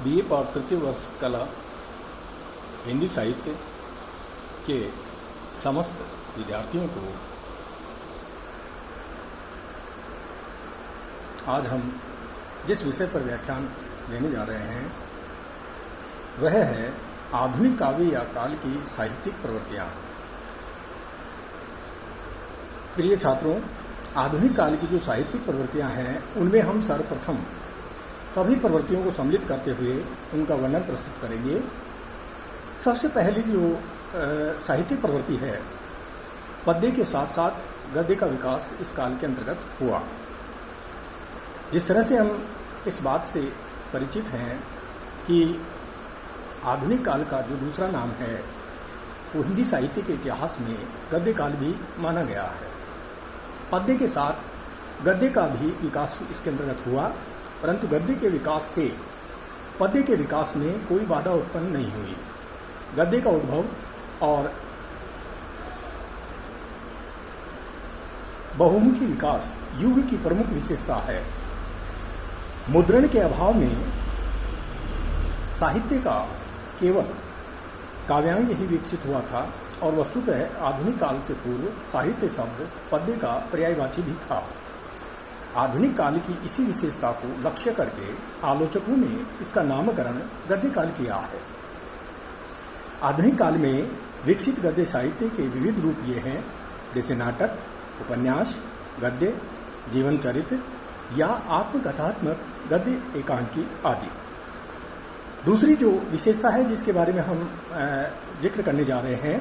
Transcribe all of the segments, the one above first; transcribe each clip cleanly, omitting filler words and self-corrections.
BA और तृतीय वर्ष कला हिंदी साहित्य के समस्त विद्यार्थियों को आज हम जिस विषय पर व्याख्यान देने जा रहे हैं वह है आधुनिक काव्य या काल की साहित्यिक प्रवृत्तियाँ। प्रिय छात्रों, आधुनिक काल की जो साहित्यिक प्रवृत्तियाँ हैं उनमें हम सर्वप्रथम सभी प्रवृत्तियों को सम्मिलित करते हुए उनका वर्णन प्रस्तुत करेंगे। सबसे पहली जो साहित्यिक प्रवृत्ति है, पद्य के साथ साथ गद्य का विकास इस काल के अंतर्गत हुआ। जिस तरह से हम इस बात से परिचित हैं कि आधुनिक काल का जो दूसरा नाम है वो हिंदी साहित्य के इतिहास में गद्य काल भी माना गया है। पद्य के साथ गद्य का भी विकास इसके अंतर्गत हुआ, परंतु गद्य के विकास से पद्य के विकास में कोई बाधा उत्पन्न नहीं हुई। गद्य का उद्भव और बहुमुखी विकास युग की प्रमुख विशेषता है। मुद्रण के अभाव में साहित्य का केवल काव्यांग ही विकसित हुआ था और वस्तुतः आधुनिक काल से पूर्व साहित्य शब्द पद्य का पर्यायवाची भी था। आधुनिक काल की इसी विशेषता को लक्ष्य करके आलोचकों ने इसका नामकरण गद्य काल किया है। आधुनिक काल में विकसित गद्य साहित्य के विविध रूप ये हैं, जैसे नाटक, उपन्यास, गद्य, जीवन चरित्र या आत्मकथात्मक गद्य एकांकी आदि। दूसरी जो विशेषता है जिसके बारे में हम जिक्र करने जा रहे हैं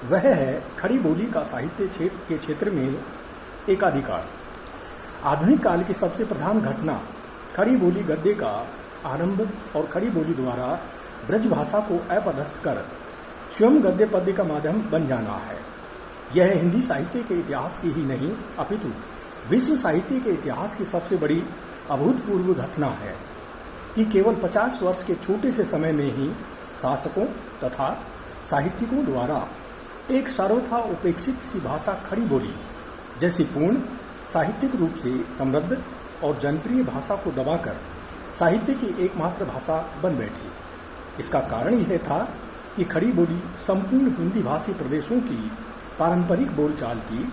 वह है खड़ी बोली का साहित्य के क्षेत्र में एकाधिकार। आधुनिक काल की सबसे प्रधान घटना खड़ी बोली गद्य का आरंभ और खड़ी बोली द्वारा ब्रज भाषा को अपदस्थ कर स्वयं गद्य पद्य का माध्यम बन जाना है। यह हिंदी साहित्य के इतिहास की ही नहीं अपितु विश्व साहित्य के इतिहास की सबसे बड़ी अभूतपूर्व घटना है कि केवल 50 वर्ष के छोटे से समय में ही शासकों तथा साहित्यिकों द्वारा एक सर्वथा उपेक्षित सी भाषा खड़ी बोली जैसी पूर्ण साहित्यिक रूप से समृद्ध और जनप्रिय भाषा को दबाकर साहित्य की एकमात्र भाषा बन बैठी। इसका कारण यह था कि खड़ी बोली संपूर्ण हिंदी भाषी प्रदेशों की पारंपरिक बोलचाल की,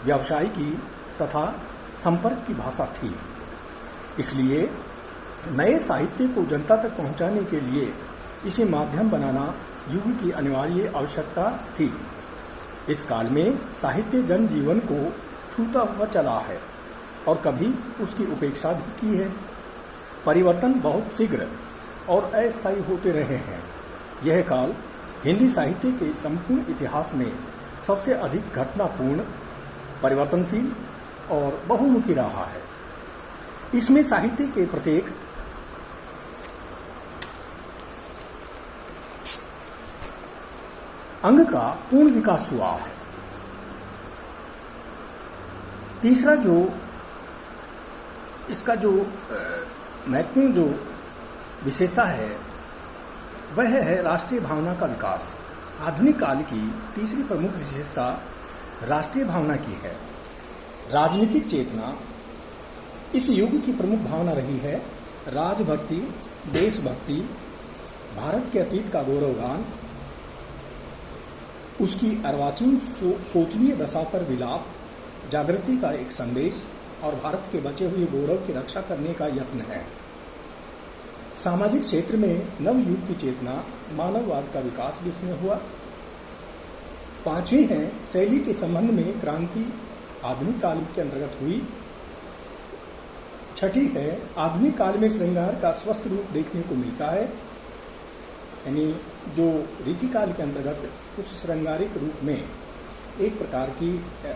व्यवसाय की तथा संपर्क की भाषा थी। इसलिए नए साहित्य को जनता तक पहुंचाने के लिए इसे माध्यम बनाना युग की अनिवार्य आवश्यकता थी। इस काल में साहित्य जनजीवन को छूता हुआ चला है और कभी उसकी उपेक्षा भी की है। परिवर्तन बहुत शीघ्र और अस्थायी होते रहे हैं। यह काल हिंदी साहित्य के संपूर्ण इतिहास में सबसे अधिक घटनापूर्ण, परिवर्तनशील और बहुमुखी रहा है। इसमें साहित्य के प्रत्येक अंग का पूर्ण विकास हुआ है। तीसरा जो इसका जो महत्वपूर्ण जो विशेषता है वह है राष्ट्रीय भावना का विकास। आधुनिक काल की तीसरी प्रमुख विशेषता राष्ट्रीय भावना की है। राजनीतिक चेतना इस युग की प्रमुख भावना रही है। राजभक्ति, देशभक्ति, भारत के अतीत का गौरवगान, उसकी अर्वाचीन शोचनीय दशा पर विलाप, जागृति का एक संदेश और भारत के बचे हुए गौरव की रक्षा करने का यत्न है। सामाजिक क्षेत्र में नव युग की चेतना, मानववाद का विकास भी इसमें हुआ। पांचवी है शैली के संबंध में क्रांति आधुनिक काल के अंतर्गत हुई। छठी है आधुनिक काल में श्रृंगार का स्वस्थ रूप देखने को मिलता है, यानी जो रीतिकाल के अंतर्गत उस श्रृंगारिक रूप में एक प्रकार की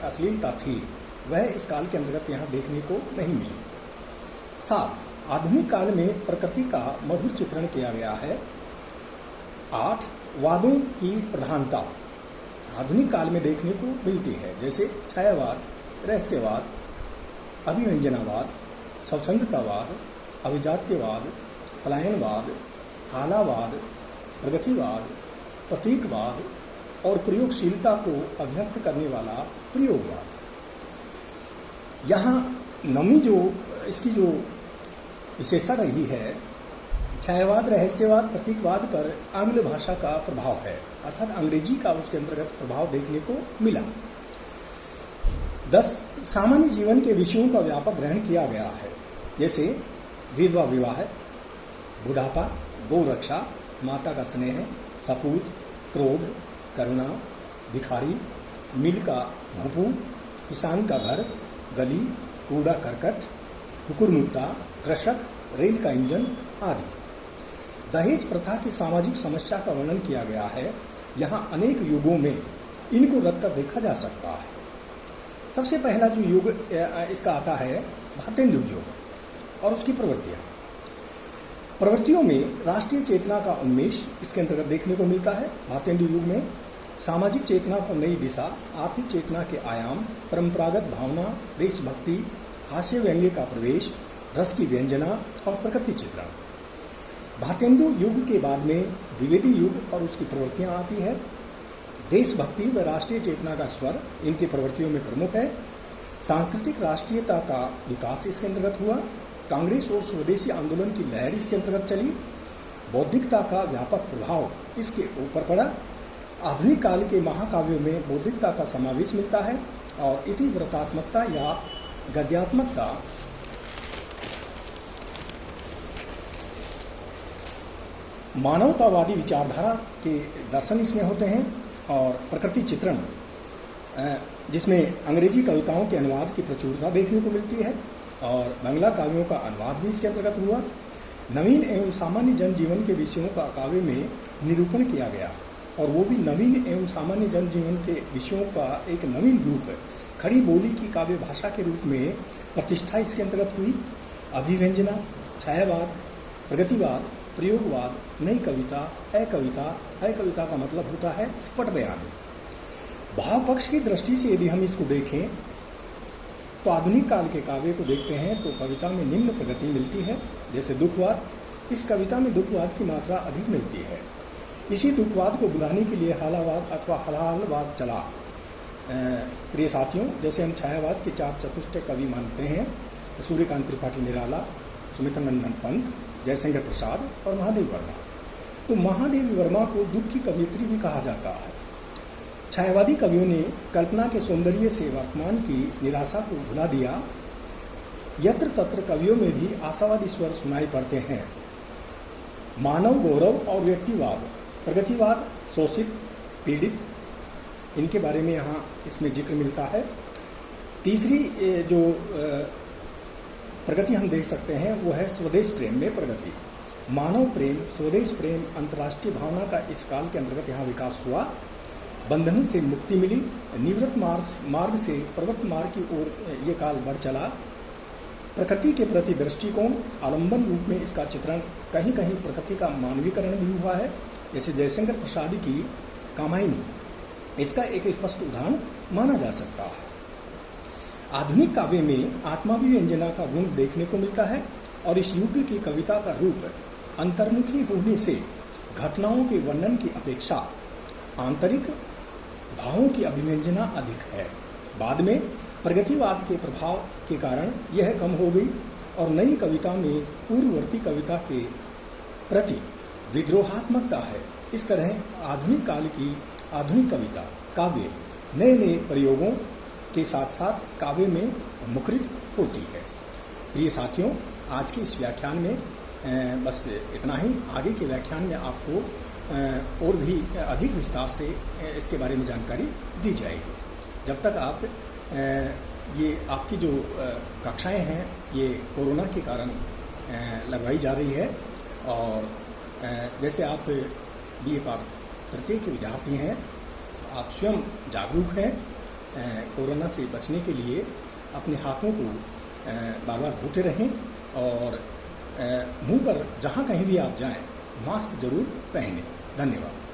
अश्लीलता थी वह इस काल के अंतर्गत यहाँ देखने को नहीं मिली। 7 आधुनिक काल में प्रकृति का मधुर चित्रण किया गया है। 8 वादों की प्रधानता आधुनिक काल में देखने को मिलती है, जैसे छायावाद, रहस्यवाद, अभिव्यंजनावाद, स्वच्छंदतावाद, अभिजात्यवाद, पलायनवाद, हालावाद, प्रगतिवाद, प्रतीकवाद और प्रयोगशीलता को अभिव्यक्त करने वाला प्रयोगवाद। यहाँ नवी जो इसकी जो विशेषता रही है छायावाद रहस्यवाद प्रतीकवाद पर आंग्ल भाषा का प्रभाव है, अर्थात अंग्रेजी का उसके अंतर्गत प्रभाव देखने को मिला। 10 सामान्य जीवन के विषयों का व्यापक ग्रहण किया गया है, जैसे विधवा विवाह, बुढ़ापा, गौ रक्षा, माता का स्नेह, सपूत, क्रोध, करुणा, भिखारी, मिल का भोंपू, किसान का घर, गली, कूड़ा करकट, हुकुरमुत्ता, कृषक, रेल का इंजन आदि। दहेज प्रथा की सामाजिक समस्या का वर्णन किया गया है। यहाँ अनेक युगों में इनको रखकर देखा जा सकता है। सबसे पहला जो युग इसका आता है भारतेंदु युग और उसकी प्रवृत्तियों में राष्ट्रीय चेतना का उन्मेष इसके अंतर्गत देखने को मिलता है। भारतेंदु युग में सामाजिक चेतना को नई दिशा, आर्थिक चेतना के आयाम, परंपरागत भावना, देशभक्ति, हास्य व्यंग्य का प्रवेश, रस की व्यंजना और प्रकृति चित्रण। भारतेंदु युग के बाद में द्विवेदी युग और उसकी प्रवृत्तियां आती है। देशभक्ति व राष्ट्रीय चेतना का स्वर इनकी प्रवृत्तियों में प्रमुख है। सांस्कृतिक राष्ट्रीयता का विकास इसके अंतर्गत हुआ। कांग्रेस और स्वदेशी आंदोलन की लहर इसके अंतर्गत चली। बौद्धिकता का व्यापक प्रभाव इसके ऊपर पड़ा। आधुनिक काल के महाकाव्यों में बौद्धिकता का समावेश मिलता है और इतिवृत्तात्मकता या गद्यात्मकता मानवतावादी विचारधारा के दर्शन इसमें होते हैं। और प्रकृति चित्रण, जिसमें अंग्रेजी कविताओं के अनुवाद की प्रचुरता देखने को मिलती है और बांग्ला काव्यों का अनुवाद भी इसके अंतर्गत हुआ। नवीन एवं सामान्य जनजीवन के विषयों का काव्य में निरूपण किया गया और वो भी नवीन एवं सामान्य जनजीवन के विषयों का एक नवीन रूप, खड़ी बोली की काव्य भाषा के रूप में प्रतिष्ठा इसके अंतर्गत हुई। अभिव्यंजना, छायावाद, प्रगतिवाद, प्रयोगवाद, नई कविता, अकविता। अकविता का मतलब होता है स्पट बयान। भाव पक्ष की दृष्टि से यदि हम इसको देखें तो आधुनिक काल के काव्य को देखते हैं तो कविता में निम्न प्रगति मिलती है, जैसे दुखवाद। इस कविता में दुखवाद की मात्रा अधिक मिलती है। इसी दुखवाद को बुलाने के लिए हालावाद अथवा हलाहलवाद चला। प्रिय साथियों, जैसे हम छायावाद के 4 चतुष्टय कवि मानते हैं, सूर्यकांत त्रिपाठी निराला, सुमित्रानंदन पंत, जयशंकर प्रसाद और महादेव वर्मा। तो महादेवी वर्मा को दुख की कवयित्री भी कहा जाता है। छायावादी कवियों ने कल्पना के सौंदर्य से वर्तमान की निराशा को भुला दिया। यत्र तत्र कवियों में भी आशावादी स्वर सुनाई पड़ते हैं। मानव गौरव और व्यक्तिवाद, प्रगतिवाद, शोषित, पीड़ित, इनके बारे में यहाँ इसमें जिक्र मिलता है। तीसरी जो प्रगति हम देख सकते हैं वो है स्वदेश प्रेम में प्रगति। मानव प्रेम, स्वदेश प्रेम, अंतर्राष्ट्रीय भावना का इस काल के अंतर्गत यहाँ विकास हुआ। बंधन से मुक्ति मिली। निवृत्त मार्ग से प्रवृत्त मार्ग की ओर ये काल बढ़ चला। प्रकृति के प्रति दृष्टिकोण, आलंबन रूप में इसका चित्रण, कहीं कहीं प्रकृति का मानवीकरण भी हुआ है, जैसे जयशंकर प्रसाद की कामायनी इसका एक स्पष्ट उदाहरण माना जा सकता है। आधुनिक काव्य में आत्माभिव्यंजना का गुण देखने को मिलता है और इस युग की कविता का रूप अंतर्मुखी होने से घटनाओं के वर्णन की अपेक्षा आंतरिक भावों की अभिव्यंजना अधिक है। बाद में प्रगतिवाद के प्रभाव के कारण यह कम हो गई और नई कविता में पूर्ववर्ती कविता के प्रति विद्रोहात्मकता है। इस तरह आधुनिक काल की आधुनिक कविता काव्य नए नए प्रयोगों के साथ साथ काव्य में मुखरित होती है। प्रिय साथियों, आज के इस व्याख्यान में बस इतना ही। आगे के व्याख्यान में आपको और भी अधिक विस्तार से इसके बारे में जानकारी दी जाएगी। जब तक आप ये आपकी जो कक्षाएं हैं ये कोरोना के कारण लगवाई जा रही है और जैसे आप BA पाठ तृतीय के विद्यार्थी हैं, आप स्वयं जागरूक हैं। कोरोना से बचने के लिए अपने हाथों को बार बार धोते रहें और मुंह पर जहाँ कहीं भी आप जाएं मास्क जरूर पहनें। धन्यवाद।